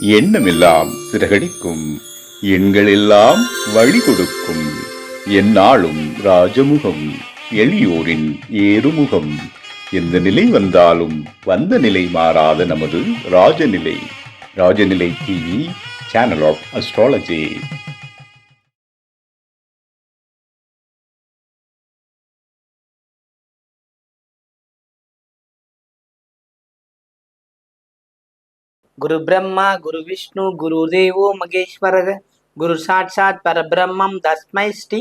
எண்ணமெல்லாம் சிறகடிக்கும், எண்களெல்லாம் வழி கொடுக்கும், எந்நாளும் ராஜமுகம், எளியோரின் ஏறுமுகம். எந்த நிலை வந்தாலும் வந்த நிலை மாறாத நமது Rajanilai. Rajanilai TV, channel of astrology. குரு பிரம்மா குரு விஷ்ணு குரு தேவோ மகேஸ்வரக குரு சாட்சாத் பரபிரம்மம் தஸ்மை ஸ்ரீ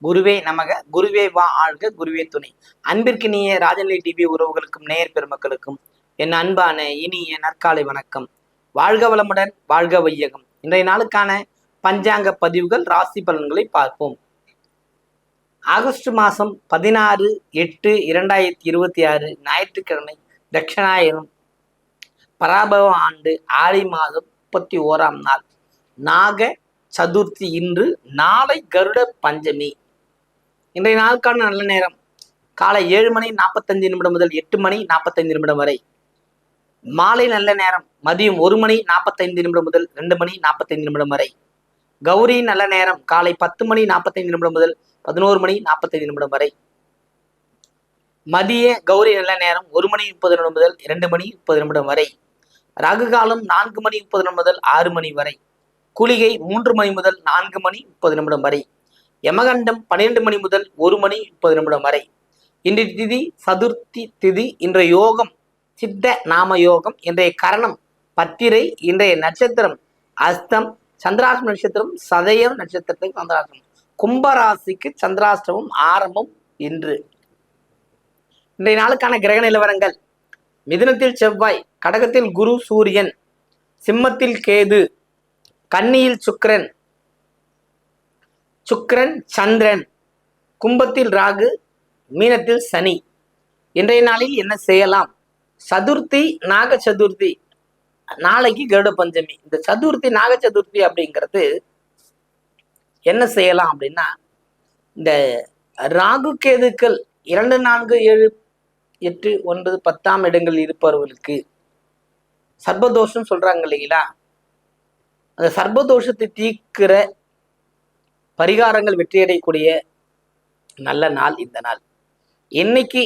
குருவே நமக. குருவே வா ஆழ்க, குருவே துணை. அன்பிற்கினிய ராஜநிலை டிவி உறவுகளுக்கும் நேயர் பெருமக்களுக்கும் என் அன்பான இனிய நற்காலை வணக்கம். வாழ்க வளமுடன், வாழ்க வையகம். இன்றைய நாளுக்கான பஞ்சாங்க பதிவுகள், ராசி பலன்களை பார்ப்போம். ஆகஸ்ட் மாதம் 16/8/2026 ஞாயிற்றுக்கிழமை, தட்சிணாயனம், பராபவ ஆண்டு ஆடி மாதம் 31ஆம் நாள், நாக சதுர்த்தி. இன்று, நாளை கருட பஞ்சமி. இன்றைய நாளுக்கான நல்ல நேரம் காலை 7:45 முதல் 8:45 வரை. மாலை நல்ல நேரம் மதியம் 1:45 முதல் 2:45 வரை. கௌரி நல்ல நேரம் காலை 10:45 முதல் 11:45 வரை. மதிய கௌரி நல்ல நேரம் 1:30 முதல் 2:30 வரை. ராகு காலம் 4:30 முதல் 6 வரை. குளிகை 3 முதல் 4:30 வரை. யமகண்டம் 12 முதல் 1:30 வரை. இன்றைய திதி சதுர்த்தி திதி. இன்றைய யோகம் சித்த நாம யோகம். இன்றைய கரணம் பத்திரை. இன்றைய நட்சத்திரம் அஸ்தம். சந்திராஷ்டம நட்சத்திரம் சதயம் நட்சத்திரத்துக்கு சந்திராஷ்டமம். கும்பராசிக்கு சந்திராஷ்டமம் ஆரம்பம் இன்று. இன்றைய நாளுக்கான கிரக நிலவரங்கள்: மிதுனத்தில் செவ்வாய், கடகத்தில் குரு சூரியன், சிம்மத்தில் கேது, கன்னியில் சுக்கிரன் சந்திரன், கும்பத்தில் ராகு, மீனத்தில் சனி. இன்றைய நாளில் என்ன செய்யலாம்? சதுர்த்தி, நாக சதுர்த்தி. நாளைக்கு கருட பஞ்சமி. இந்த சதுர்த்தி, நாக சதுர்த்தி அப்படிங்கிறது என்ன செய்யலாம் அப்படின்னா, இந்த ராகு கேதுக்கள் 2, 4, 7, 8, 9, 10ஆம் இடங்களில் இருப்பவர்களுக்கு சர்பதோஷம் சொல்றாங்க இல்லைங்களா? அந்த சர்பதோஷத்தை தீர்க்கிற பரிகாரங்கள் வெற்றியடையக்கூடிய நல்ல நாள் இந்த நாள். இன்னைக்கு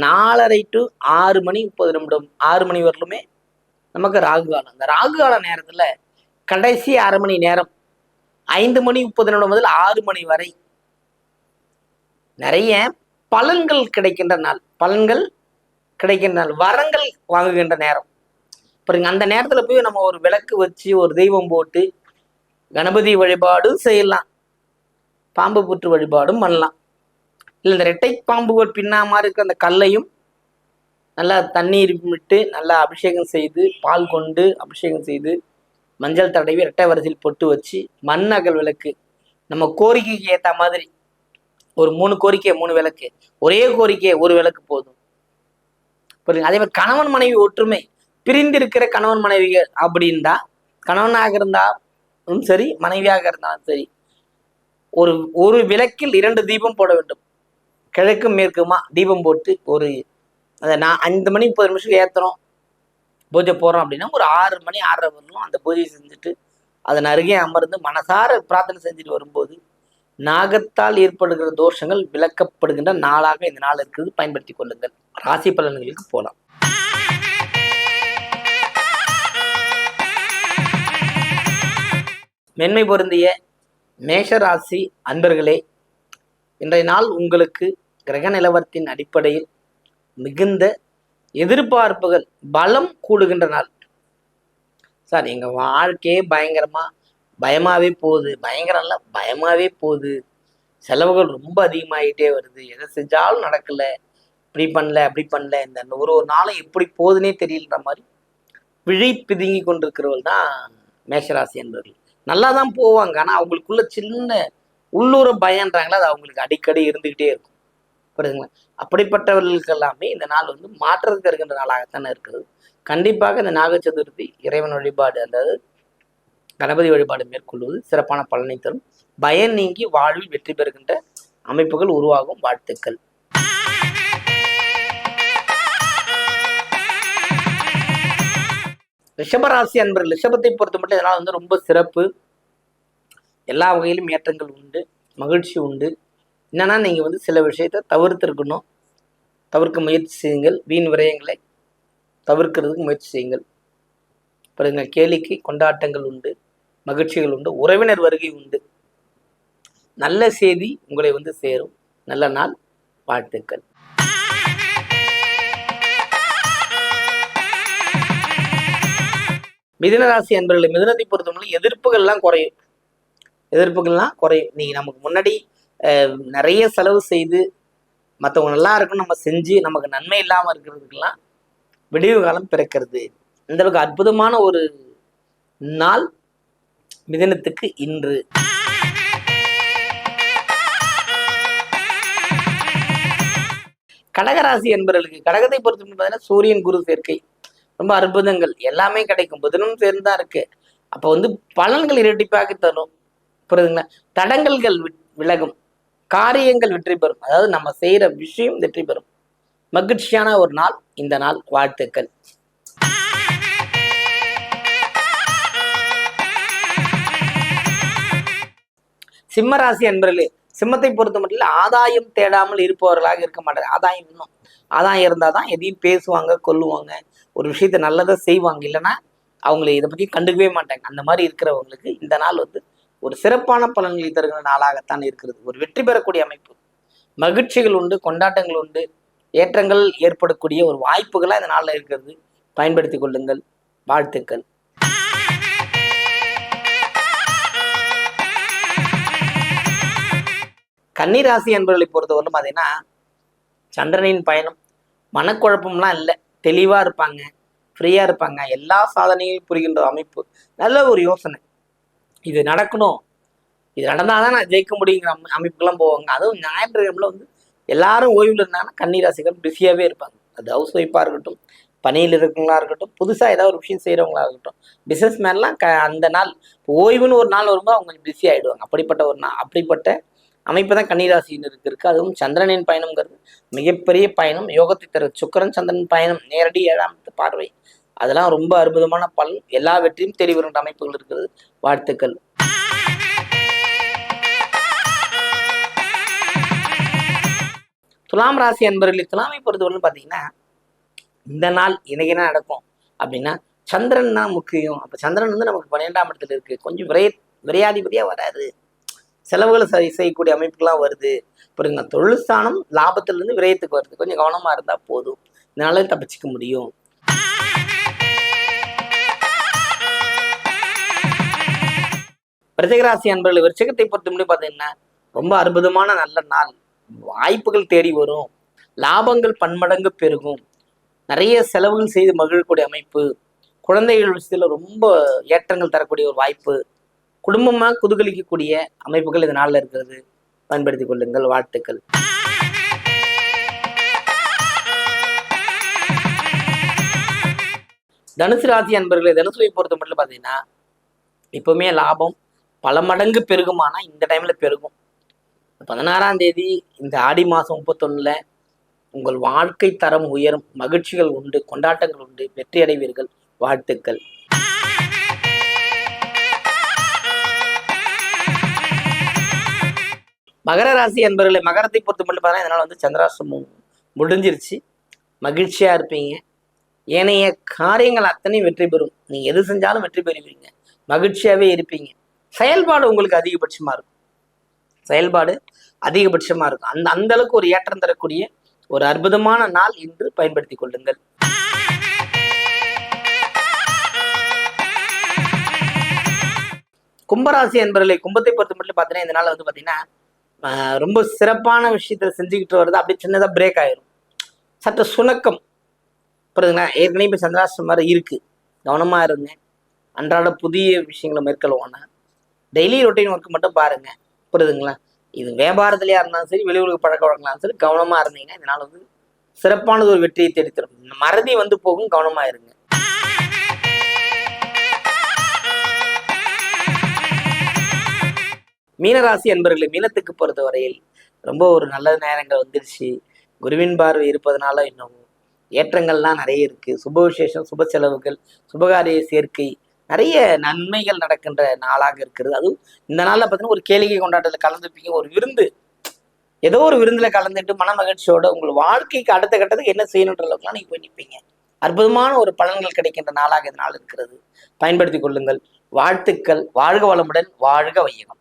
4:30 to 6:30, 6 மணி வரலுமே நமக்கு ராகு காலம். அந்த ராகு கால நேரத்துல கடைசி அரை மணி நேரம் 5:30 முதல் 6 மணி வரை நிறைய பலன்கள் கிடைக்கின்ற நாள். வரங்கள் வாங்குகின்ற நேரம். பாருங்க, அந்த நேரத்துல போய் நம்ம ஒரு விளக்கு வச்சு ஒரு தெய்வம் போட்டு கணபதி வழிபாடும் செய்யலாம், பாம்பு புற்று வழிபாடும் பண்ணலாம். இல்லை, இந்த ரெட்டை பாம்புகள் பின்னாம இருக்க அந்த கல்லையும் நல்லா தண்ணீர் விட்டு நல்லா அபிஷேகம் செய்து, பால் கொண்டு அபிஷேகம் செய்து, மஞ்சள் தடவி ரெட்டை வரிசையில் பொட்டு வச்சு, மண்ணகல் விளக்கு நம்ம கோரிக்கைக்கு ஏற்ற மாதிரி ஒரு 3 கோரிக்கை 3 விளக்கு, ஒரே கோரிக்கை 1 விளக்கு போதும். புரியுங்க. அதே மாதிரி கணவன் மனைவி ஒற்றுமை. பிரிந்திருக்கிற கணவன் மனைவிகள் அப்படின்னா, கணவனாக இருந்தாலும் சரி, மனைவியாக இருந்தாலும் சரி, ஒரு விளக்கில் 2 தீபம் போட வேண்டும். கிழக்கும் மேற்குமா தீபம் போட்டு ஒரு அதை 5:30 ஏற்றுறோம், பூஜை போடுறோம் அப்படின்னா ஒரு 6 மணி 6:30 வரணும் அந்த பூஜையை செஞ்சுட்டு அதன் அருகே அமர்ந்து மனசார பிரார்த்தனை செஞ்சுட்டு வரும்போது நாகத்தால் ஏற்படுகிற தோஷங்கள் விளக்கப்படுகின்ற நாளாக இந்த நாள் இருக்குது. பயன்படுத்தி கொள்ளுங்கள். ராசி பலன்களுக்கு போலாம். மென்மை பொருந்திய மேஷ ராசி அன்பர்களே, இன்றைய நாள் உங்களுக்கு கிரக நிலவரத்தின் அடிப்படையில் மிகுந்த எதிர்பார்ப்புகள் பலம் கூடுகின்ற நாள். சார், எங்க வாழ்க்கையே பயமாவே போகுது. பயங்கரம் இல்ல, பயமாவே போகுது. செலவுகள் ரொம்ப அதிகமாகிட்டே வருது. எதை செஞ்சாலும் நடக்கல, இப்படி பண்ணல அப்படி பண்ணல, இந்த ஒரு நாளும் எப்படி போகுதுன்னே தெரியலன்ற மாதிரி விழி பிதுங்கி கொண்டிருக்கிறவர்கள் தான் மேஷராசி என்பவர்கள். நல்லா தான் போவாங்க, ஆனால் அவங்களுக்குள்ள சின்ன உள்ளூர பயன்றாங்களா, அது அவங்களுக்கு அடிக்கடி இருந்துகிட்டே இருக்கும். புரியுதுங்களா? அப்படிப்பட்டவர்களுக்கு எல்லாமே இந்த நாள் மாற்றத்துக்கு இருக்கின்ற நாளாகத்தானே இருக்குது. கண்டிப்பாக இந்த நாக சதுர்த்தி இறைவன் வழிபாடு, அதாவது கணபதி வழிபாடு மேற்கொள்வது சிறப்பான பலனை தரும். பயன் நீங்கி வாழ்வில் வெற்றி பெறுகின்ற அமைப்புகள் உருவாகும். வாழ்த்துக்கள். ரிஷபராசி அன்பர்கள், ரிஷபத்தை பொறுத்த மட்டும் இதனால் வந்து ரொம்ப சிறப்பு. எல்லா வகையிலும் ஏற்றங்கள் உண்டு, மகிழ்ச்சி உண்டு. என்னன்னா நீங்கள் வந்து சில விஷயத்தை தவிர்த்திருக்கணும், தவிர்க்க முயற்சி செய்யுங்கள். வீண் விரயங்களை தவிர்க்கிறதுக்கு முயற்சி செய்யுங்கள். பிறகு கேளிக்கை கொண்டாட்டங்கள் உண்டு, மகிழ்ச்சிகள் உண்டு, உறவினர் வருகை உண்டு. நல்ல செய்தி உங்களை வந்து சேரும். நல்ல நாள், வாழ்த்துக்கள். மிதுனராசி அன்பர்களை, மிதுனத்தை பொறுத்தவரை எதிர்ப்புகள்லாம் குறையும். நீங்க நமக்கு முன்னாடி நிறைய செலவு செய்து மற்றவங்க நல்லா இருக்குன்னு நம்ம செஞ்சு நமக்கு நன்மை இல்லாமல் இருக்கிறதுக்கெல்லாம் விடிவு காலம் பிறக்கிறது. இந்த அளவுக்கு அற்புதமான ஒரு நாள் மிதுனத்துக்கு இன்று. கடகராசி என்பவர்களுக்கு, கடகத்தை பொறுத்த பார்த்தீங்கன்னா சூரியன் குரு சேர்க்கை ரொம்ப அற்புதங்கள் எல்லாமே கிடைக்கும். புதனும் சேர்ந்தா இருக்கு. அப்போ வந்து பலன்கள் இரட்டிப்பாக தரும். புரியுதுங்களா? தடங்கல்கள் விலகும், காரியங்கள் வெற்றி பெறும். அதாவது நம்ம செய்யற விஷயம் வெற்றி பெறும். மகிழ்ச்சியான ஒரு நாள் இந்த நாள், வாழ்த்துக்கள். சிம்மராசி அன்பர்களே, சிம்மத்தை பொறுத்த மட்டும் ஆதாயம் தேடாமல் இருப்பவர்களாக இருக்க மாட்டாங்க. ஆதாயம் இருந்தால் தான் எதையும் பேசுவாங்க, கொல்லுவாங்க, ஒரு விஷயத்த நல்லதை செய்வாங்க. இல்லைன்னா அவங்களை இதை பற்றி கண்டுக்கவே மாட்டாங்க. அந்த மாதிரி இருக்கிறவங்களுக்கு இந்த நாள் வந்து ஒரு சிறப்பான பலன்களை தருகிற நாளாகத்தான் இருக்கிறது. ஒரு வெற்றி பெறக்கூடிய அமைப்பு, மகிழ்ச்சிகள் உண்டு, கொண்டாட்டங்கள் உண்டு, ஏற்றங்கள் ஏற்படக்கூடிய ஒரு வாய்ப்புகளாக இந்த நாளில் இருக்கிறது. பயன்படுத்தி கொள்ளுங்கள், வாழ்த்துக்கள். கன்னிராசி என்பவர்களை பொறுத்தவரை பார்த்தீங்கன்னா சந்திரனின் பயணம், மனக்குழப்பம்லாம் இல்லை, தெளிவாக இருப்பாங்க, ஃப்ரீயாக இருப்பாங்க, எல்லா சாதனையும் புரிகின்ற அமைப்பு. நல்ல ஒரு யோசனை, இது நடக்கணும், இது நடந்தால் தான் நான் ஜெயிக்க முடியுங்கிற அமைப்புக்கெல்லாம் போவாங்க. அதுவும் ஞாயிற்றுக்கிழமையில் வந்து எல்லாரும் ஓய்வில் இருந்தாங்கன்னா கன்னிராசிகள் பிஸியாகவே இருப்பாங்க. அது ஹவுஸ் ஒய்ஃபாக இருக்கட்டும், பணியில் இருக்கிறவங்களா இருக்கட்டும், புதுசாக ஏதாவது ஒரு விஷயம் செய்கிறவங்களா இருக்கட்டும், பிஸ்னஸ் மேன்லாம் அந்த நாள் ஓய்வுன்னு ஒரு நாள் வரும்போது அவங்க கொஞ்சம் பிஸி ஆகிடுவாங்க. அப்படிப்பட்ட ஒரு நாள், அப்படிப்பட்ட அமைப்பு தான் கன்னிராசினருக்கு இருக்குது. அதுவும் சந்திரனின் பயணம்ங்கிறது மிகப்பெரிய பயணம், யோகத்தை தர சுக்கிரன் சந்திரன் பயணம், நேரடி 7ஆம் பார்வை, அதெல்லாம் ரொம்ப அற்புதமான பலன். எல்லா வெற்றியும் தேடி வருகின்ற அமைப்புகள் இருக்கிறது. வாழ்த்துக்கள். துலாம் ராசி அன்பர்களே, துலாமை பொறுத்தவரை பார்த்தீங்கன்னா இந்த நாள் இன்னைக்கு என்ன நடக்கும் அப்படின்னா சந்திரன் தான் முக்கியம். அப்போ சந்திரன் வந்து நமக்கு 12ஆம் இடத்துல இருக்கு. கொஞ்சம் விரையாதிபதியாக வராது, செலவுகளை செய்யக்கூடிய அமைப்புகள்லாம் வருது. புரியுங்க? தொழில் ஸ்தானம் லாபத்திலிருந்து விரயத்துக்கு வருது. கொஞ்சம் கவனமா இருந்தா போதும், இதனால தப்பிச்சுக்க முடியும். விருச்சிகராசி அன்பர்கள், விருச்சிகத்தை பொறுத்த முடியும் பார்த்தீங்கன்னா ரொம்ப அற்புதமான நல்ல நாள். வாய்ப்புகள் தேடி வரும், லாபங்கள் பன்மடங்கு பெருகும், நிறைய செலவுகள் செய்து மகிழக்கூடிய அமைப்பு, குழந்தைகள் விஷயத்துல ரொம்ப ஏற்றங்கள் தரக்கூடிய ஒரு வாய்ப்பு, குடும்பமாக குதூகலிக்கக்கூடிய அமைப்புகள் இந்த நாளில் இருக்கிறது. பயன்படுத்திக் கொள்ளுங்கள், வாழ்த்துக்கள். தனுசு ராசி அன்பர்களே, தனுசுவை பொறுத்த மட்டும் பார்த்தீங்கன்னா எப்பவுமே லாபம் பல மடங்கு பெருகுமானா இந்த டைம்ல பெருகும். 16ஆம் தேதி இந்த ஆடி மாதம் 31 உங்கள் வாழ்க்கை தரம் உயரும், மகிழ்ச்சிகள் உண்டு, கொண்டாட்டங்கள் உண்டு, வெற்றி அடைவீர்கள், வாழ்த்துக்கள். மகர ராசி அன்பர்களே, மகரத்தை பொறுத்த மட்டும் பார்த்தீங்கன்னா இதனால் வந்து சந்திராஷ்டமம் முடிஞ்சிருச்சு. மகிழ்ச்சியாக இருப்பீங்க, ஏனைய காரியங்கள் அத்தனையும் வெற்றி பெறும். நீங்கள் எது செஞ்சாலும் வெற்றி பெறுவீங்க, மகிழ்ச்சியாகவே இருப்பீங்க. செயல்பாடு உங்களுக்கு அதிகபட்சமாக இருக்கும், அந்த அளவுக்கு ஒரு ஏற்றம் தரக்கூடிய ஒரு அற்புதமான நாள் இன்று. பயன்படுத்தி கொள்ளுங்கள். கும்பராசி அன்பர்களே, கும்பத்தை பொறுத்த மட்டும் பார்த்தீங்கன்னா இந்த நாள் வந்து பார்த்தீங்கன்னா ரொம்ப சிறப்பான விஷயத்த செஞ்சுக்கிட்டு வருது. அப்படி சின்னதாக பிரேக் ஆயிரும், சற்று சுணக்கம். புரியுதுங்களா? ஏற்கனவே இப்போ சந்திராஷ்டிரம் மாதிரி இருக்கு, கவனமா இருங்க. அன்றாட புதிய விஷயங்களை மேற்கொள்வோன்னா டெய்லி ரொட்டீன் ஒர்க் மட்டும் பாருங்க. புரியுதுங்களா? இது வியாபாரத்திலேயா இருந்தாலும் சரி, வெளியுலக பழக்க வழக்கலாம் சரி, கவனமா இருந்தீங்கன்னா இதனால வந்து சிறப்பானது ஒரு வெற்றியை தேடித்தரும். மறதி வந்து போகும், கவனமா இருங்க. மீனராசி அன்பர்களே, மீனத்துக்கு பொறுத்த வரையில் ரொம்ப ஒரு நல்ல நேரங்கள் வந்துருச்சு. குருவின் பார்வை இருப்பதனால இன்னும் ஏற்றங்கள்லாம் நிறைய இருக்கு. சுப விசேஷம், சுப செலவுகள், சுபகாரிய சேர்க்கை, நிறைய நன்மைகள் நடக்கின்ற நாளாக இருக்கிறது. அதுவும் இந்த நாள்ல பார்த்தீங்கன்னா ஒரு கேளிக்கை கொண்டாட்டத்தில் கலந்துப்பீங்க. ஒரு விருந்து, ஏதோ ஒரு விருந்துல கலந்துட்டு மன மகிழ்ச்சியோட உங்கள் வாழ்க்கைக்கு அடுத்த கட்டத்துக்கு என்ன செய்யணுன்ற அளவுக்குலாம் நீங்க போய் நிற்பீங்க. அற்புதமான ஒரு பலன்கள் கிடைக்கின்ற நாளாக இந்த நாள் இருக்கிறது. பயன்படுத்திக் கொள்ளுங்கள். வாழ்த்துக்கள். வாழ்க வளமுடன், வாழ்க வையகம்.